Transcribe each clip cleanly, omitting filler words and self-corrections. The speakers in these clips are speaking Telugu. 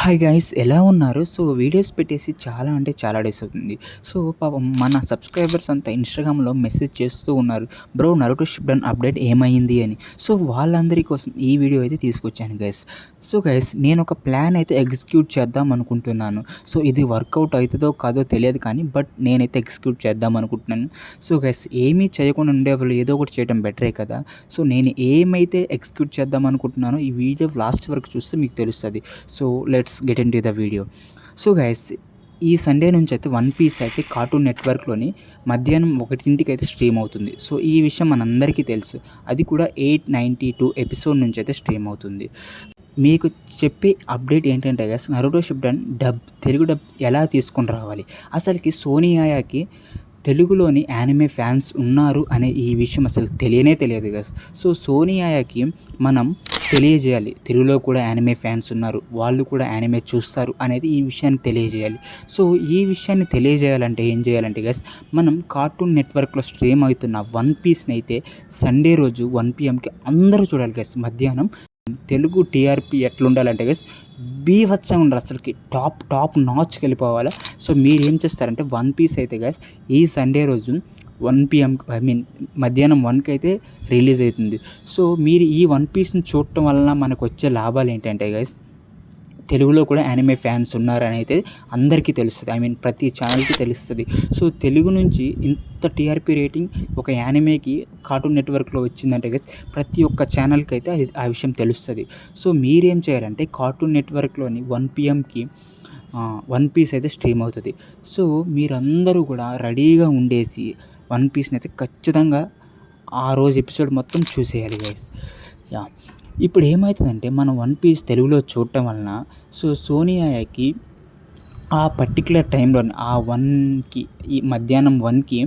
హాయ్ గైస్, ఎలా ఉన్నారు? సో వీడియోస్ పెట్టేసి చాలా అంటే చాలా డేస్ అవుతుంది. సో పాపం మన సబ్స్క్రైబర్స్ అంతా ఇన్‌స్టాగ్రామ్‌లో మెసేజ్ చేస్తూ ఉన్నారు. బ్రో, నరుటో షిప్‌డన్ అప్డేట్ ఏమైంది అని. సో వాళ్ళందరి కోసం ఈ వీడియో అయితే తీసుకొచ్చాను గైస్. సో గైస్, నేను ఒక ప్లాన్ అయితే ఎగ్జిక్యూట్ చేద్దాం అనుకుంటున్నాను. సో ఇది వర్కౌట్ అవుతుందో కాదో తెలియదు కానీ నేనైతే ఎగ్జిక్యూట్ చేద్దాం అనుకుంటున్నాను. సో గైస్, ఏమీ చేయకుండా ఉండేవాళ్ళు ఏదో ఒకటి చేయడం బెటరే కదా. సో నేను ఏమైతే ఎగ్జిక్యూట్ చేద్దాం అనుకుంటున్నానో ఈ వీడియో లాస్ట్ వరకు చూస్తే మీకు తెలుస్తుంది. So let's get in to the video. So guys, ఈ సండే నుంచి అయితే వన్ పీస్ అయితే కార్టూన్ నెట్వర్క్లోని మధ్యాహ్నం 1కి అయితే స్ట్రీమ్ అవుతుంది. సో ఈ విషయం మనందరికీ తెలుసు. అది కూడా 892 ఎపిసోడ్ నుంచి అయితే స్ట్రీమ్ అవుతుంది. మీకు చెప్పే అప్డేట్ ఏంటంటే గైస్, నరుటో షిప్‌డన్ తెలుగు డబ్ ఎలా తీసుకొని రావాలి, అసలుకి సోనీ ఆయాకి తెలుగులోని యానిమే ఫ్యాన్స్ ఉన్నారు అనే ఈ విషయం అసలు తెలియదు గైస్. సో సోనీ ఆయాకి మనం తెలియజేయాలి, తెలుగులో కూడా యానిమే ఫ్యాన్స్ ఉన్నారు, వాళ్ళు కూడా యానిమే చూస్తారు అనేది ఈ విషయాన్ని తెలియజేయాలి. సో ఈ విషయాన్ని తెలియజేయాలంటే ఏం చేయాలంటే గైస్, మనం కార్టూన్ నెట్వర్క్లో స్ట్రీమ్ అవుతున్న వన్ పీస్ని అయితే సండే రోజు 1 PMకి అందరూ చూడాలి గైస్. మధ్యాహ్నం తెలుగు టీఆర్పీ ఎట్లుండాలంటే గైస్, బీభత్సంగా ఉండాలి, అసలుకి టాప్ నాచ్కి వెళ్ళిపోవాలి. సో మీరు ఏం చేస్తారంటే వన్ పీస్ అయితే గైస్ ఈ సండే రోజు 1 PM మధ్యాహ్నం 1కి అయితే రిలీజ్ అవుతుంది. సో మీరు ఈ వన్ పీస్ని చూడటం వలన మనకు వచ్చే లాభాలు ఏంటంటే గైస్, తెలుగులో కూడా యానిమే ఫ్యాన్స్ ఉన్నారని అయితే అందరికీ తెలుస్తుంది. ప్రతి ఛానల్కి తెలుస్తుంది. సో తెలుగు నుంచి ఇంత టీఆర్పీ రేటింగ్ ఒక యానిమేకి కార్టూన్ నెట్వర్క్లో వచ్చిందంటే గైస్, ప్రతి ఒక్క ఛానల్కి అయితే ఆ విషయం తెలుస్తుంది. సో మీరేం చేయాలంటే కార్టూన్ నెట్వర్క్లోని 1 PMకి వన్ పీస్ అయితే స్ట్రీమ్ అవుతుంది. సో మీరందరూ కూడా రెడీగా ఉండేసి వన్ పీస్ని అయితే ఖచ్చితంగా ఆ రోజు ఎపిసోడ్ మొత్తం చూసేయాలి గైస్. యా, ఇప్పుడు ఏమవుతుందంటే మనం వన్ పీస్ తెలుగులో చూడటం వలన సో సోనీ ఆయాకి ఆ పర్టికులర్ టైంలో ఆ 1కి ఈ మధ్యాహ్నం 1కి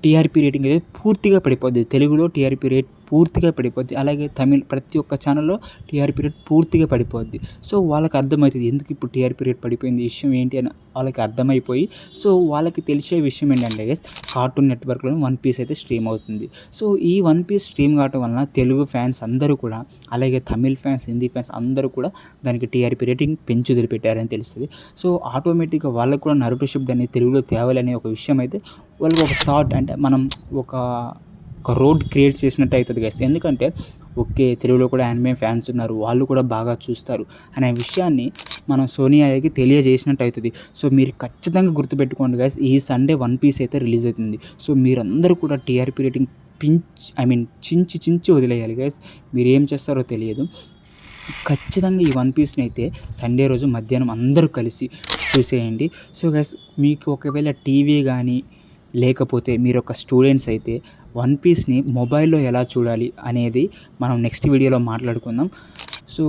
టీఆర్పీ రేటింగ్ అయితే పూర్తిగా పడిపోద్ది. తెలుగులో టీఆర్పీ రేట్ పూర్తిగా పడిపోద్ది. అలాగే తమిళ్ ప్రతి ఒక్క ఛానల్లో టీఆర్పీ రేట్ పూర్తిగా పడిపోద్ది. సో వాళ్ళకి అర్థమవుతుంది ఎందుకు ఇప్పుడు టీఆర్పీ రేట్ పడిపోయింది, విషయం ఏంటి అని వాళ్ళకి అర్థమైపోయి సో వాళ్ళకి తెలిసే విషయం ఏంటంటే గైస్, కార్టూన్ నెట్వర్క్లో వన్ పీస్ అయితే స్ట్రీమ్ అవుతుంది. సో ఈ వన్ పీస్ స్ట్రీమ్ కావటం వలన తెలుగు ఫ్యాన్స్ అందరూ కూడా, అలాగే తమిళ్ ఫ్యాన్స్, హిందీ ఫ్యాన్స్ అందరూ కూడా దానికి టీఆర్పీ రేటింగ్ పెంచి వదిలిపెట్టారని తెలుస్తుంది. సో ఆటోమేటిక్గా వాళ్ళకు కూడా నరుటో షిప్‌డన్ అనేది తెలుగులో తేవాలనే ఒక విషయం అయితే వాళ్ళకి ఒక థాట్, అంటే మనం ఒక రోడ్ క్రియేట్ చేసినట్టు అవుతుంది గైస్. ఎందుకంటే ఓకే, తెలుగులో కూడా యానిమే ఫ్యాన్స్ ఉన్నారు, వాళ్ళు కూడా బాగా చూస్తారు అనే విషయాన్ని మనం సోనీ ఆయాకి తెలియజేసినట్టు అవుతుంది. సో మీరు ఖచ్చితంగా గుర్తుపెట్టుకోండి గైస్, ఈ సండే వన్ పీస్ అయితే రిలీజ్ అవుతుంది. సో మీరందరూ కూడా టీఆర్పీ రేటింగ్ చించి వదిలేయాలి గైస్. మీరు ఏం చేస్తారో తెలియదు. ఖచ్చితంగా ఈ వన్ పీస్ని అయితే సండే రోజు మధ్యాహ్నం అందరూ కలిసి చూసేయండి. సో గైస్, మీకు ఒకవేళ టీవీ కానీ లేకపోతే మీరు ఒక స్టూడెంట్స్ అయితే వన్ పీస్ని మొబైల్లో ఎలా చూడాలి అనేది మనం నెక్స్ట్ వీడియోలో మాట్లాడుకుందాం. సో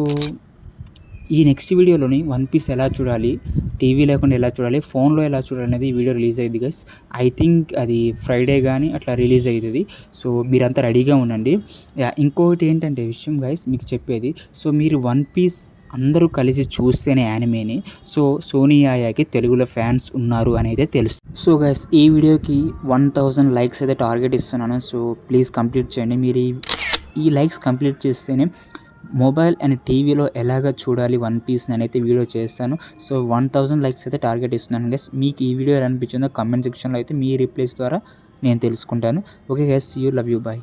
ఈ నెక్స్ట్ వీడియోలోని వన్ పీస్ ఎలా చూడాలి, టీవీ లేకుండా ఎలా చూడాలి, ఫోన్లో ఎలా చూడాలి అనేది ఈ వీడియో రిలీజ్ అయ్యింది గైస్. ఐ థింక్ అది ఫ్రైడే కానీ అట్లా రిలీజ్ అవుతుంది. సో మీరంతా రెడీగా ఉండండి. ఇంకొకటి ఏంటంటే విషయం గైస్ మీకు చెప్పేది, సో మీరు వన్ పీస్ అందరూ కలిసి చూస్తేనే యానిమేని సో సోనీ ఆయాకి తెలుగులో ఫ్యాన్స్ ఉన్నారు అనేది తెలుస్తుంది. సో గైస్, ఈ వీడియోకి 1000 లైక్స్ అయితే టార్గెట్ ఇస్తున్నాను. సో ప్లీజ్ కంప్లీట్ చేయండి. మీరు ఈ లైక్స్ కంప్లీట్ చేస్తేనే మొబైల్ అండ్ టీవీలో ఎలాగ చూడాలి వన్ పీస్ని అయితే వీడియో చేస్తాను. సో 1000 లైక్స్ అయితే టార్గెట్ ఇస్తున్నాను గైస్. మీకు ఈ వీడియో ఎలా అనిపించిందో కమెంట్ సెక్షన్లో అయితే మీ రిప్లైస్ ద్వారా నేను తెలుసుకుంటాను. Okay guys, see you, love you, bye.